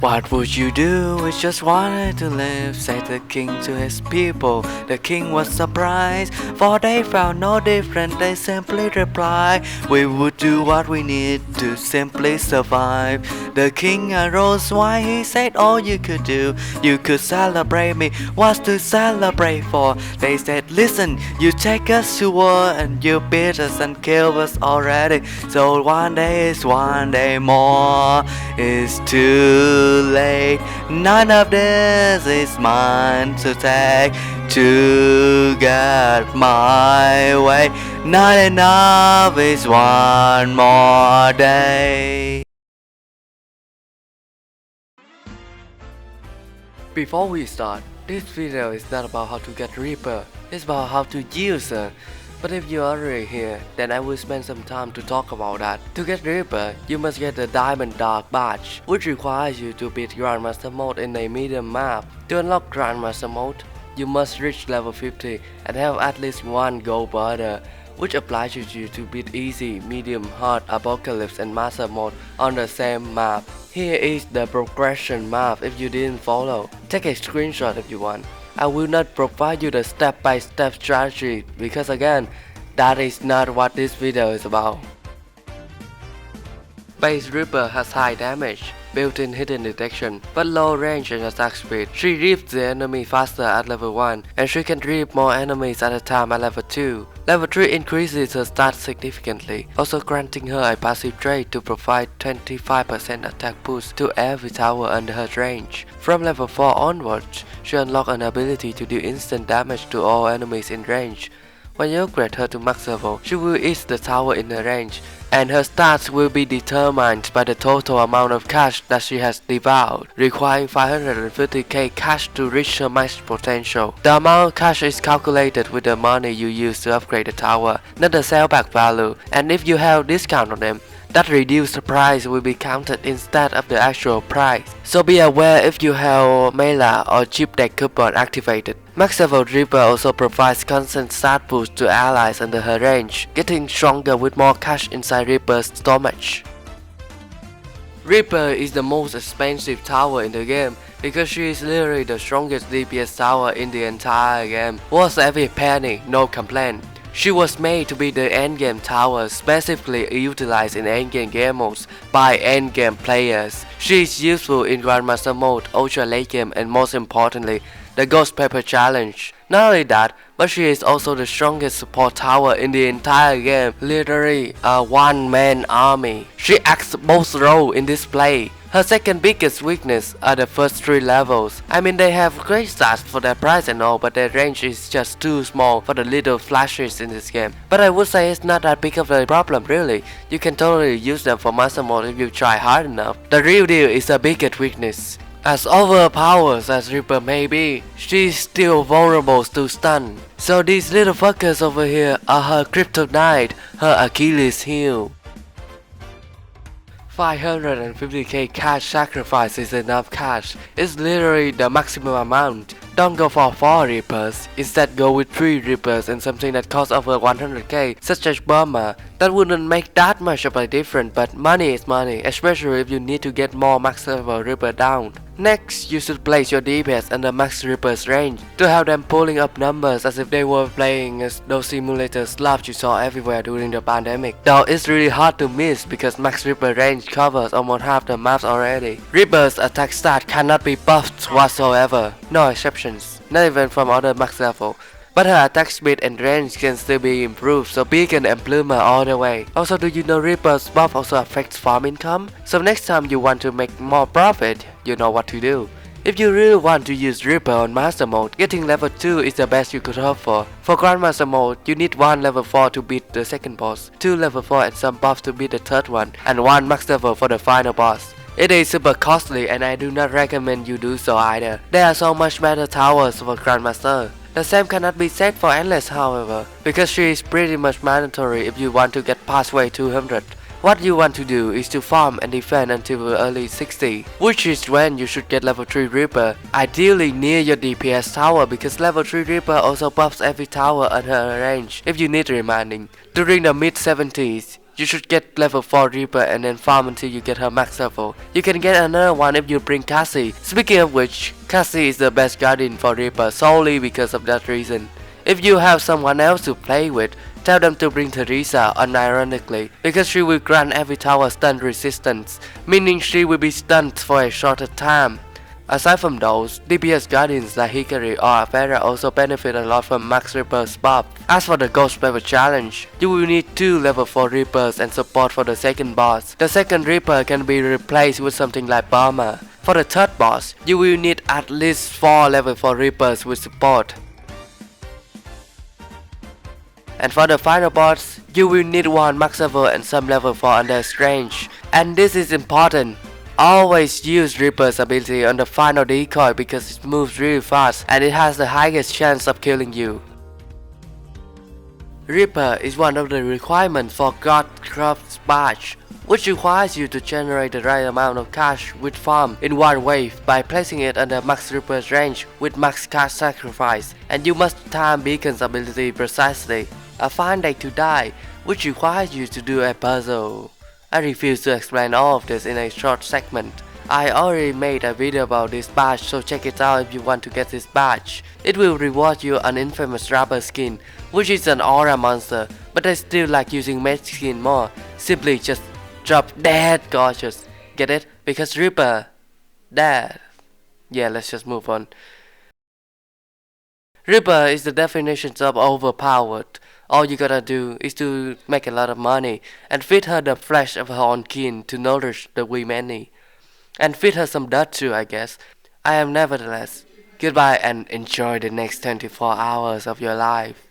What would you do? We just wanted to live, said the king to his people. The king was surprised, for they found no different. They simply replied, we would do what we need to simply survive. The king arose, why he said, all you could do, you could celebrate me. What's to celebrate for? They said, listen, you take us to war and you beat us and kill us already. So one day is one day more. It's too late. None of this is mine to take to get my way. Not enough is one more day. Before we start, this video is not about how to get Reaper, it's about how to use her. But if you're already here, then I will spend some time to talk about that. To get Reaper, you must get the Diamond Dark badge, which requires you to beat Grandmaster mode in a medium map. To unlock Grandmaster mode, you must reach level 50 and have at least one gold border, which applies you to beat easy, medium, hard, apocalypse and master mode on the same map. Here is the progression map if you didn't follow. Take a screenshot if you want. I will not provide you the step-by-step strategy because again, that is not what this video is about. Base Reaper has high damage, built-in hidden detection, but low range and attack speed. She reaps the enemy faster at level 1, and she can reap more enemies at a time at level 2. Level 3 increases her stats significantly, also granting her a passive trait to provide 25% attack boost to every tower under her range. From level 4 onwards, she unlocks an ability to do instant damage to all enemies in range. When you upgrade her to max level, she will eat the tower in her range, and her stats will be determined by the total amount of cash that she has devoured, requiring 550k cash to reach her max potential. The amount of cash is calculated with the money you use to upgrade the tower, not the sellback value, and if you have discount on them, that reduced price will be counted instead of the actual price. So be aware if you have Mela or Chip Deck coupon activated. Max level Reaper also provides constant stat boost to allies under her range, getting stronger with more cash inside Reaper's stomach. Reaper is the most expensive tower in the game because she is literally the strongest DPS tower in the entire game. Worth every penny, no complaint. She was made to be the endgame tower, specifically utilized in endgame game modes by endgame players. She is useful in Grandmaster mode, Ultra late game, and most importantly, the Ghost Pepper challenge. Not only that, but she is also the strongest support tower in the entire game, literally a one-man army. She acts both roles in this play. Her second biggest weakness are the first 3 levels. I mean, they have great stats for their price and all, but their range is just too small for the little flashes in this game. But I would say it's not that big of a problem really. You can totally use them for master mode if you try hard enough. The real deal is her biggest weakness. As overpowered as Reaper may be, she's still vulnerable to stun. So these little fuckers over here are her kryptonite, her Achilles heel. 550k cash sacrifice is enough cash. It's literally the maximum amount. Don't go for 4 Reapers, instead go with 3 Reapers and something that costs over 100k, such as Bomber. That wouldn't make that much of a difference, but money is money, especially if you need to get more max level Reaper down. Next, you should place your DPS under max Reaper's range to have them pulling up numbers as if they were playing those simulator slaps you saw everywhere during the pandemic. Though it's really hard to miss because max Reaper range covers almost half the maps already. Reaper's attack stat cannot be buffed whatsoever, no exceptions, not even from other max level. But her attack speed and range can still be improved, so Beacon and Bloomer all the way. Also, do you know Reaper's buff also affects farm income? So next time you want to make more profit, you know what to do. If you really want to use Reaper on Master Mode, getting level 2 is the best you could hope for. For Grandmaster Mode, you need 1 level 4 to beat the second boss, 2 level 4 and some buffs to beat the third one, and 1 max level for the final boss. It is super costly and I do not recommend you do so either. There are so much better towers for Grandmaster. The same cannot be said for Endless however, because she is pretty much mandatory if you want to get past way 200. What you want to do is to farm and defend until early 60, which is when you should get level 3 Reaper, ideally near your DPS tower because level 3 Reaper also buffs every tower under her range if you need reminding. During the mid 70s, You should get level 4 Reaper and then farm until you get her max level. You can get another one if you bring Cassie. Speaking of which, Cassie is the best guardian for Reaper solely because of that reason. If you have someone else to play with, tell them to bring Teresa unironically, because she will grant every tower stun resistance, meaning she will be stunned for a shorter time. Aside from those, DPS guardians like Hikari or Avera also benefit a lot from Max Reaper's buff. As for the Ghost Level challenge, you will need 2 level 4 Reapers and support for the second boss. The second Reaper can be replaced with something like Bomber. For the third boss, you will need at least 4 level 4 Reapers with support. And for the final boss, you will need 1 max level and some level 4 under Strange. And this is important. Always use Reaper's ability on the final decoy because it moves really fast and it has the highest chance of killing you. Reaper is one of the requirements for Godcraft's badge, which requires you to generate the right amount of cash with farm in one wave by placing it under Max Reaper's range with max cash sacrifice, and you must time Beacon's ability precisely. A Fine Day to Die, which requires you to do a puzzle. I refuse to explain all of this in a short segment. I already made a video about this badge, so check it out if you want to get this badge. It will reward you an infamous rubber skin, which is an aura monster, but I still like using mage skin more. Simply just drop dead gorgeous. Get it? Because Reaper. Dead. Yeah, let's just move on. Reaper is the definition of overpowered. All you gotta do is to make a lot of money and feed her the flesh of her own kin to nourish the wee many. And feed her some dirt too, I guess. I am nevertheless. Goodbye and enjoy the next 24 hours of your life.